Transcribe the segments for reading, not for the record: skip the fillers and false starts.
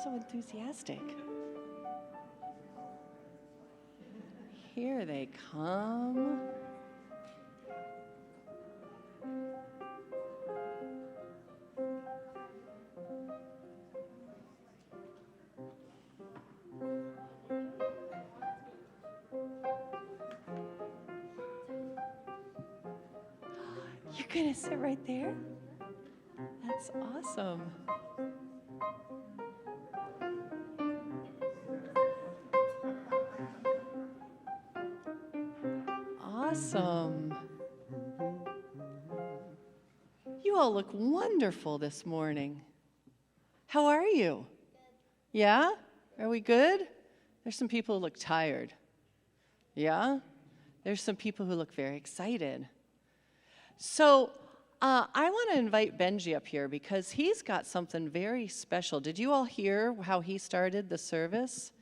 so enthusiastic. Here they come. You're gonna sit right there? That's awesome. Awesome. You all look wonderful this morning. How are you? Good. Yeah? Are we good? There's some people who look tired. Yeah? There's some people who look very excited. So I want to invite Benji up here because he's got something very special. Did you all hear how he started the service?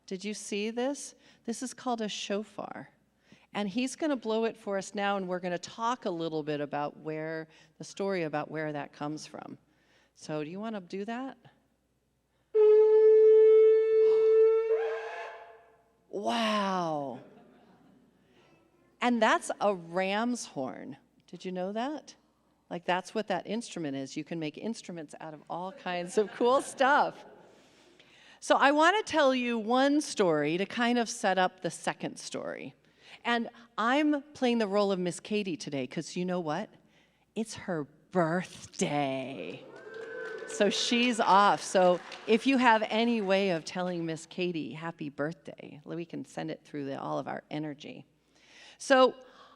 Did you see this? This is called a shofar. And he's going to blow it for us now, and we're going to talk a little bit about the story about where that comes from. So do you want to do that? Wow. And that's a ram's horn. Did you know that? Like, that's what that instrument is. You can make instruments out of all kinds of cool stuff. So I want to tell you one story to kind of set up the second story. And I'm playing the role of Miss Katie today because you know what? It's her birthday. So she's off. So if you have any way of telling Miss Katie happy birthday, we can send it through all of our energy. So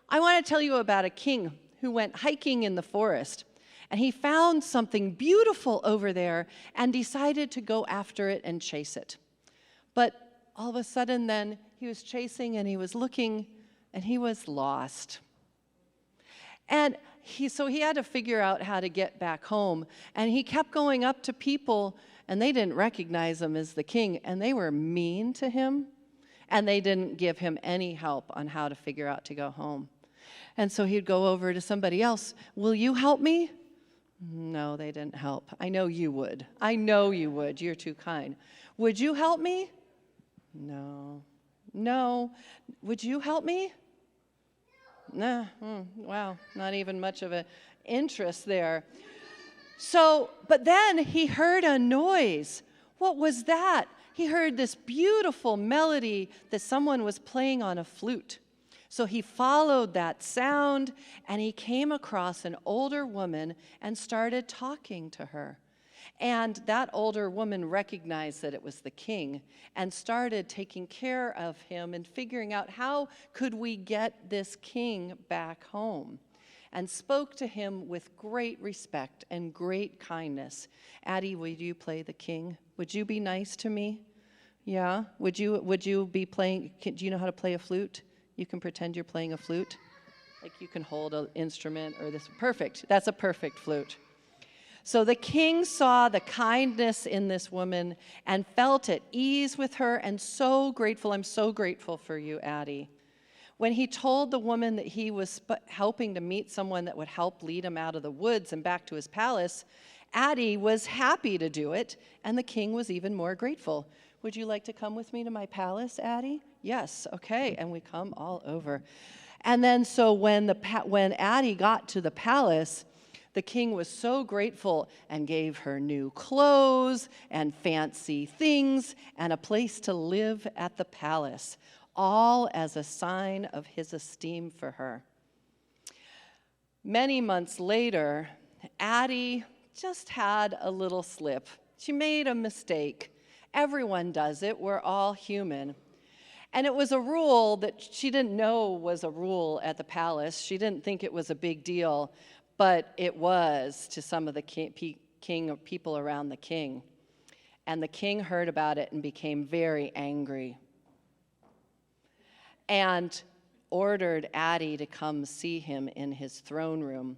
I want to tell you about a king who went hiking in the forest. And he found something beautiful over there and decided to go after it and chase it. But all of a sudden then he was chasing and he was looking and he was lost. And so he had to figure out how to get back home. And he kept going up to people, and they didn't recognize him as the king, and they were mean to him, and they didn't give him any help on how to figure out to go home. And so he'd go over to somebody else. Will you help me? No, they didn't help. I know you would. I know you would. You're too kind. Would you help me? No. No. Would you help me? Nah. Wow, not even much of an interest there. So, but then he heard a noise. What was that? He heard this beautiful melody that someone was playing on a flute. So he followed that sound, and he came across an older woman and started talking to her. And that older woman recognized that it was the king and started taking care of him and figuring out how could we get this king back home, and spoke to him with great respect and great kindness. Addie, would you play the king? Would you be nice to me? Yeah? Would you be playing, do you know how to play a flute? You can pretend you're playing a flute. Like you can hold an instrument or this. Perfect. That's a perfect flute. So the king saw the kindness in this woman and felt at ease with her, and so grateful. I'm so grateful for you, Addie. When he told the woman that he was helping to meet someone that would help lead him out of the woods and back to his palace, Addie was happy to do it, and the king was even more grateful. Would you like to come with me to my palace, Addie? Yes, okay, and we come all over. And then so when Addie got to the palace, the king was so grateful and gave her new clothes and fancy things and a place to live at the palace, all as a sign of his esteem for her. Many months later, Addie just had a little slip. She made a mistake. Everyone does it. We're all human. And it was a rule that she didn't know was a rule at the palace. She didn't think it was a big deal, but it was to some of the king or people around the king. And the king heard about it and became very angry and ordered Addie to come see him in his throne room.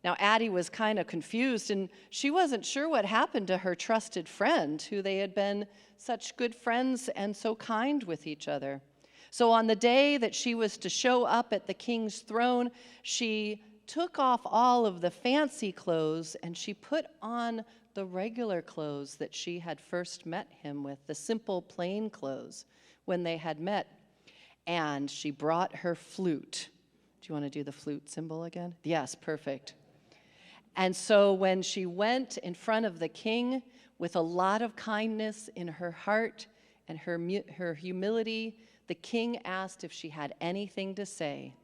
Now, Addie was kind of confused, and she wasn't sure what happened to her trusted friend, who they had been such good friends and so kind with each other. So on the day that she was to show up at the king's throne, she took off all of the fancy clothes, and she put on the regular clothes that she had first met him with, the simple plain clothes when they had met. And she brought her flute. Do you want to do the flute symbol again? Yes, perfect. And so when she went in front of the king with a lot of kindness in her heart and her humility, the king asked if she had anything to say.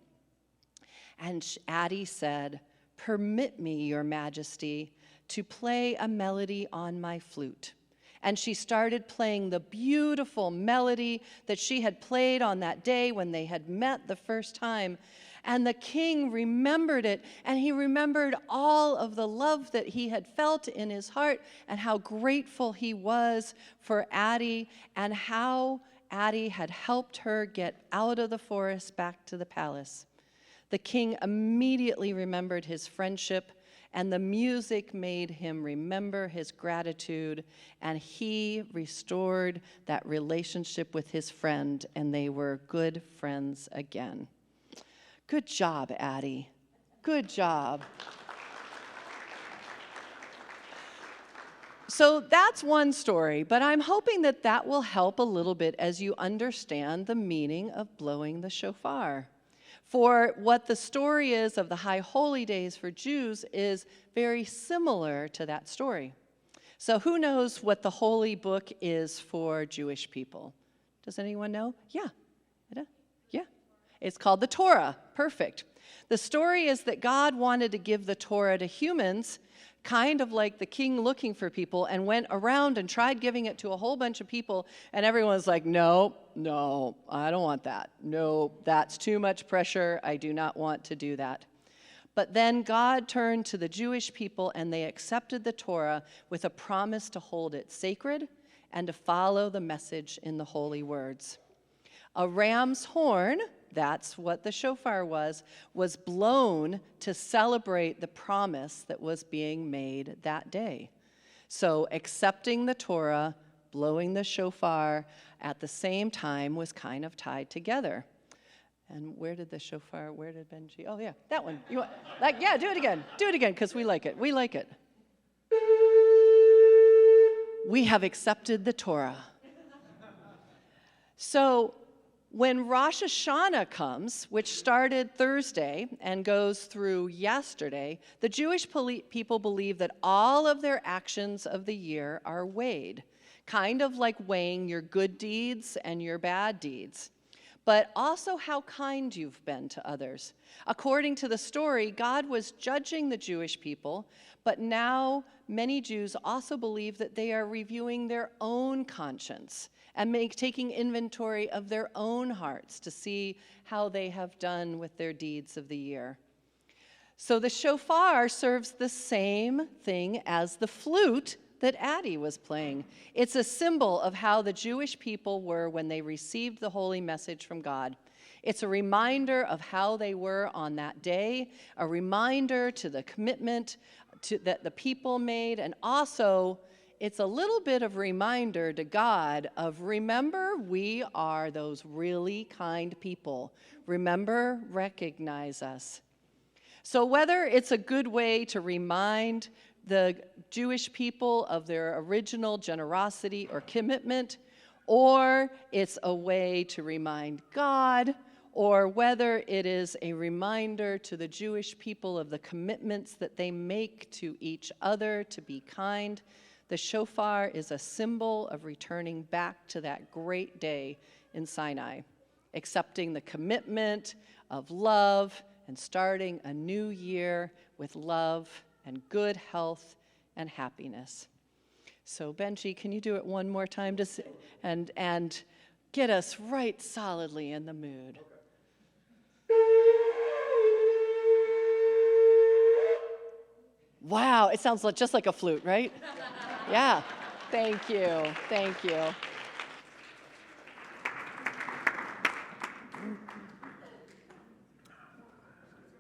And Addie said, "Permit me, your majesty, to play a melody on my flute." And she started playing the beautiful melody that she had played on that day when they had met the first time. And the king remembered it, and he remembered all of the love that he had felt in his heart and how grateful he was for Addie and how Addie had helped her get out of the forest back to the palace. The king immediately remembered his friendship, and the music made him remember his gratitude, and he restored that relationship with his friend, and they were good friends again. Good job, Addie. Good job. So that's one story, but I'm hoping that that will help a little bit as you understand the meaning of blowing the shofar. For what the story is of the High Holy Days for Jews is very similar to that story. So who knows what the Holy Book is for Jewish people? Does anyone know? Yeah. Yeah. It's called the Torah. Perfect. The story is that God wanted to give the Torah to humans, kind of like the king looking for people, and went around and tried giving it to a whole bunch of people, and everyone's like, no, I don't want that. No, that's too much pressure. I do not want to do that. But then God turned to the Jewish people, and they accepted the Torah with a promise to hold it sacred and to follow the message in the holy words. A ram's horn, that's what the shofar was blown to celebrate the promise that was being made that day. So accepting the Torah, blowing the shofar at the same time was kind of tied together. And where did Benji? Oh yeah, that one. Do it again, because we like it. We have accepted the Torah. So when Rosh Hashanah comes, which started Thursday and goes through yesterday, the Jewish people believe that all of their actions of the year are weighed, kind of like weighing your good deeds and your bad deeds, but also how kind you've been to others. According to the story, God was judging the Jewish people, but now many Jews also believe that they are reviewing their own conscience and taking inventory of their own hearts to see how they have done with their deeds of the year. So the shofar serves the same thing as the flute that Addie was playing. It's a symbol of how the Jewish people were when they received the holy message from God. It's a reminder of how they were on that day, a reminder to the commitment that the people made, and also it's a little bit of reminder to God of, remember, we are those really kind people. Remember, recognize us. So whether it's a good way to remind the Jewish people of their original generosity or commitment, or it's a way to remind God, or whether it is a reminder to the Jewish people of the commitments that they make to each other to be kind, the shofar is a symbol of returning back to that great day in Sinai, accepting the commitment of love and starting a new year with love and good health and happiness. So Benji, can you do it one more time and get us right solidly in the mood? Wow, it sounds just like a flute, right? Yeah, thank you.